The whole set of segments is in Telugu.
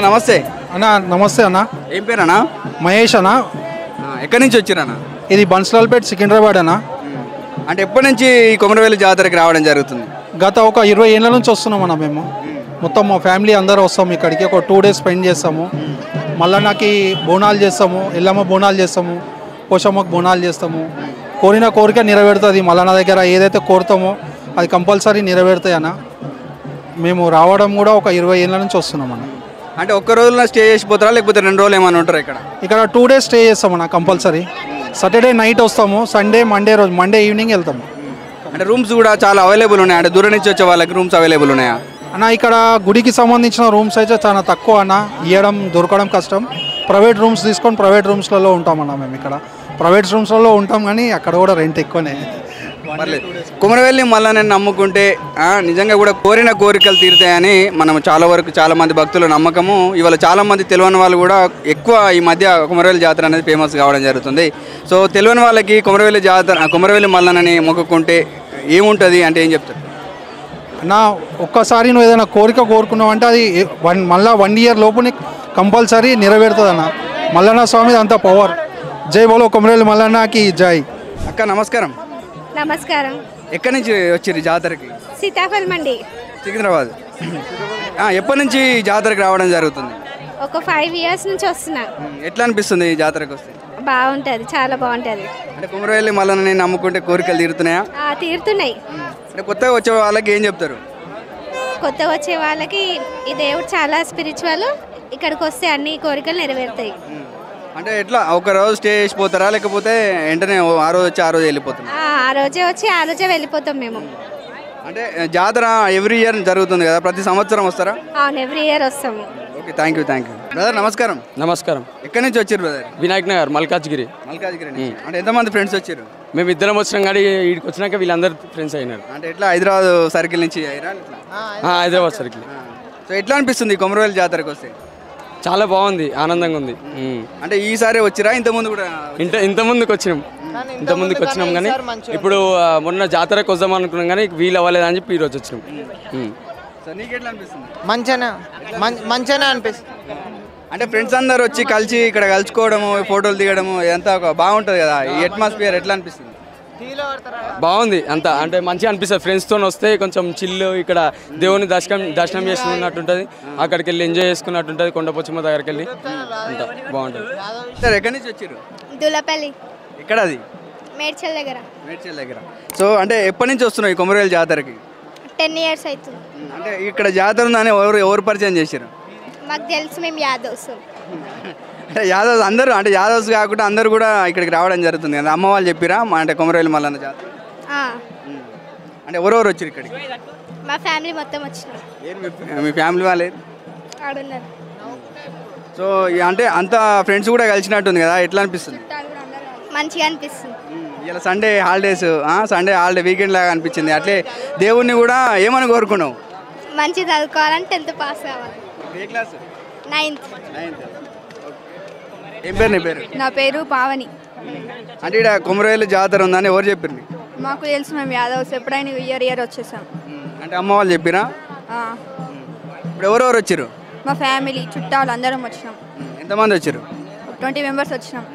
నమస్తే అన్న. నమస్తే అన్న. ఏం పేరు అన్న? మహేష్ అన్న. ఎక్కడి నుంచి వచ్చిరన్న? ఇది బన్స్లాల్పేట్ సికింద్రాబాద్ అన్న. అంటే ఎప్పటి నుంచి ఈ కొమరవెల్లి జాతరకి రావడం జరుగుతుంది? గత ఒక 20 ఏళ్ళ నుంచి వస్తున్నాం అన్న. మేము మొత్తం మా ఫ్యామిలీ అందరూ వస్తాము ఇక్కడికి. ఒక 2 days స్పెండ్ చేస్తాము. మళ్ళీ నాకు బోనాలు చేస్తాము, ఎల్లమ్మ బోనాలు చేస్తాము, పోషమ్మకు బోనాలు చేస్తాము. కోరిన కోరిక నెరవేరుతుంది. మళ్ళీ నా దగ్గర ఏదైతే కోరుతామో అది కంపల్సరీ నెరవేరుతాయి అన్న. మేము రావడం కూడా ఒక 20 ఏళ్ళ నుంచి వస్తున్నాం అన్న. అంటే ఒక్క రోజులో స్టే చేసిపోతారా లేకపోతే 2 రోజులు ఏమైనా ఉంటారా ఇక్కడ? ఇక్కడ 2 days స్టే చేస్తామన్న కంపల్సరీ. సాటర్డే నైట్ వస్తాము, సండే మండే ఈవినింగ్ వెళ్తాము. అంటే రూమ్స్ కూడా చాలా అవైలబుల్ ఉన్నాయి. అంటే దూరం నుంచి వచ్చే వాళ్ళకి రూమ్స్ అవైలబుల్ ఉన్నాయా అన్న? ఇక్కడ గుడికి సంబంధించిన రూమ్స్ అయితే చాలా తక్కువ అన్న. దొరకడం కష్టం. ప్రైవేట్ రూమ్స్ తీసుకొని ప్రైవేట్ రూమ్స్లలో ఉంటామన్న. మేము ఇక్కడ ప్రైవేట్ రూమ్స్లలో ఉంటాం, కానీ అక్కడ కూడా రెంట్ ఎక్కువనే. కొమరవెల్లి మల్లన్నని నమ్ముకుంటే నిజంగా కూడా కోరిన కోరికలు తీరుతాయని మనం చాలా మంది భక్తుల నమ్మకము. ఇవాళ చాలా మంది తెలియని వాళ్ళు కూడా ఎక్కువ ఈ మధ్య కొమరవెల్లి జాతర అనేది ఫేమస్ కావడం జరుగుతుంది. సో తెలియని వాళ్ళకి కొమరవెల్లి మల్లన్నని మొక్కుకుంటే ఏముంటుంది అంటే ఏం చెప్తారు అన్న? ఒక్కసారి నువ్వు ఏదైనా కోరిక కోరుకున్నావు అంటే అది మళ్ళీ 1 year లోపుని కంపల్సరీ నెరవేరుతుంది అన్న. మల్లన్న స్వామి అంత పవర్. జై బోలో కొమరవెల్లి మల్లన్నకి జై. అక్క నమస్కారం. నమస్కారం. ఎక్కడి నుంచి వచ్చారు జాతరకి? సీతాఫల్ మండి, సికింద్రాబాద్. ఎప్పటి నుంచి జాతరకి రావడం జరుగుతుంది? ఒక 5 years నుంచి వస్తున్నా. ఎట్లా అనిపిస్తుంది ఈ జాతరకి వస్తే? బాగుంటుంది, చాలా బాగుంటుంది. అంటే కొమరవెల్లి మల్లన్నని నమ్ముకుంటే కోరికలు తీరుతున్నాయా? తీరుతున్నాయి. అంటే కొత్తగా వచ్చే వాళ్ళకి ఏం చెప్తారు? కొత్తగా వచ్చే వాళ్ళకి ఈ దేవుడు చాలా స్పిరిచువల్. ఇక్కడికి వస్తే అన్ని కోరికలు నెరవేరుతాయి. అంటే ఎట్లా ఒక రోజు స్టే చేసిపోతారా లేకపోతే వెంటనే ఆ రోజు వచ్చి ఆ రోజు వెళ్ళిపోతారా? ఆ రోజే వచ్చి ఆ రోజే వెళ్ళిపోతాం మేము. అంటే జాతర ఎవ్రీ ఇయర్ జరుగుతుంది కదా, ప్రతి సంవత్సరం వస్తారా? అవును, ఎవ్రీ ఇయర్ వస్తాము. Okay, thank you brother. నమస్కారం. నమస్కారం. ఎక్కడి నుంచి వచ్చారు బ్రదర్? వినాయక్ నగర్, మల్కాజ్గిరి. అంటే ఎంతమంది ఫ్రెండ్స్ వచ్చారు? మేము ఇద్దరం వచ్చినాం, కానీ ఇక్కడికి వచ్చినాక వీళ్ళందరూ ఫ్రెండ్స్ అయినారు. అంటే ఎట్లా హైదరాబాద్ సర్కిల్ నుంచి హైదరాబాద్ సర్కిల్. సో ఎట్లా అనిపిస్తుంది కొమరవెల్లి జాతరకు వస్తే? చాలా బాగుంది, ఆనందంగా ఉంది. అంటే ఈసారి వచ్చిరా ఇంతకుముందు కూడా? ఇంతకుముందుకు వచ్చినాం కానీ ఇప్పుడు మొన్న జాతరకు వద్దాం అనుకున్నాం కానీ వీలు అవ్వలేదని చెప్పి ఈరోజు వచ్చినాం. నీకెట్లా అనిపిస్తుంది? మంచిగా అనిపిస్తుంది. అంటే ఫ్రెండ్స్ అందరు వచ్చి కలిసి ఇక్కడ కలుసుకోవడము, ఫోటోలు దిగడము ఇదంతా బాగుంటుంది కదా. ఈ అట్మాస్ఫియర్ ఎట్లా అనిపిస్తుంది? బాగుంది అంతా. అంటే మంచిగా అనిపిస్తుంది. ఫ్రెండ్స్తో వస్తే కొంచెం చిల్లు, ఇక్కడ దేవుని దర్శనం చేసుకున్నట్టుంటుంది. అక్కడికి వెళ్ళి ఎంజాయ్ చేసుకున్నట్టుంటుంది. కొండపోచమ్మ దగ్గరికి వెళ్ళి అంతా బాగుంటుంది. సార్ ఎక్కడి నుంచి వచ్చారు? దులపల్లి. ఎక్కడ అది? మేడ్చల్ దగ్గర. సో అంటే ఎప్పటి నుంచి వస్తున్నావు ఈ కొమరవెల్లి జాతరకి? 10 years అవుతుంది. అంటే ఇక్కడ జాతర ఉందని ఎవరు పరిచయం చేశారు? మాకు తెలుసు, మేము యాదవ్స్. అంటే యాదవ్స్ అందరూ, అంటే యాదవ్స్ కాకుండా అందరూ కూడా ఇక్కడికి రావడం జరుగుతుంది కదా. అమ్మ వాళ్ళు చెప్పిరా అంటే కొమరవెల్లి మల్లన్న జాతర? అంటే ఎవరెవరు వచ్చారు ఇక్కడికి? మా ఫ్యామిలీ మొత్తం వచ్చినాం. మీ ఫ్యామిలీ వాళ్ళే ఆడున్నారు. సో అంటే అంత ఫ్రెండ్స్ కూడా కలిసినట్టుంది కదా, ఎట్లా అనిపిస్తుంది? మంచిగా అనిపిస్తుంది. ఇలా సండే హాలిడే వీకెండ్ లాగా అనిపించింది. అట్లే దేవుణ్ణి కూడా ఏమని కోరుకున్నావు? మంచి చదువుకోవాలని 10th పాస్ కావాలి. ఏ క్లాస్? 9th. ఏం పేరు నీ పేరు? నా పేరు పావని. అంటే ఇక్కడ కొమరవెల్లి జాతర ఉందని ఎవరు చెప్పారు? మాకు తెలుసు, మేము యాదవ్స్. ఎప్పుడైనా ఇయర్ వచ్చేసాం. అంటే అమ్మ వాళ్ళు చెప్పిరా? ఇప్పుడు ఎవరెవరు వచ్చారు? మా ఫ్యామిలీ చుట్టాలు అందరం వచ్చినాం. ఎంతమంది వచ్చారు? 20 members వచ్చినాం.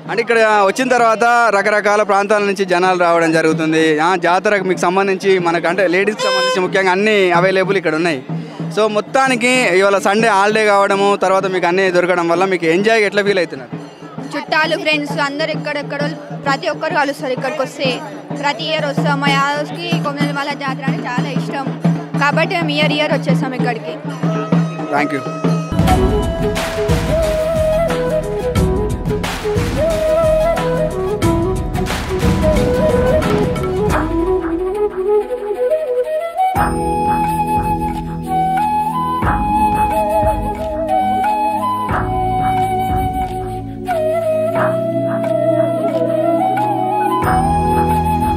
అంటే ఇక్కడ వచ్చిన తర్వాత రకరకాల ప్రాంతాల నుంచి జనాలు రావడం జరుగుతుంది. జాతరకు మీకు సంబంధించి మనకంటే లేడీస్కి సంబంధించి ముఖ్యంగా అన్నీ అవైలబుల్ ఇక్కడ ఉన్నాయి. సో మొత్తానికి ఇవాళ సండే హాలిడే కావడము, తర్వాత మీకు అన్నీ దొరకడం వల్ల మీకు ఎంజాయ్ ఎట్లా ఫీల్ అవుతున్నారు? చుట్టాలు, ఫ్రెండ్స్ అందరు ఎక్కడెక్కడో ప్రతి ఒక్కరు కలుస్తారు. ఇక్కడికి వస్తే ప్రతి ఇయర్ వస్తాం. మా యాదవ్స్కి కొమరవెల్లి మల్లన్న జాతర అంటే చాలా ఇష్టం కాబట్టి మేము ఇయర్ వచ్చేసాం ఇక్కడికి. Thank you.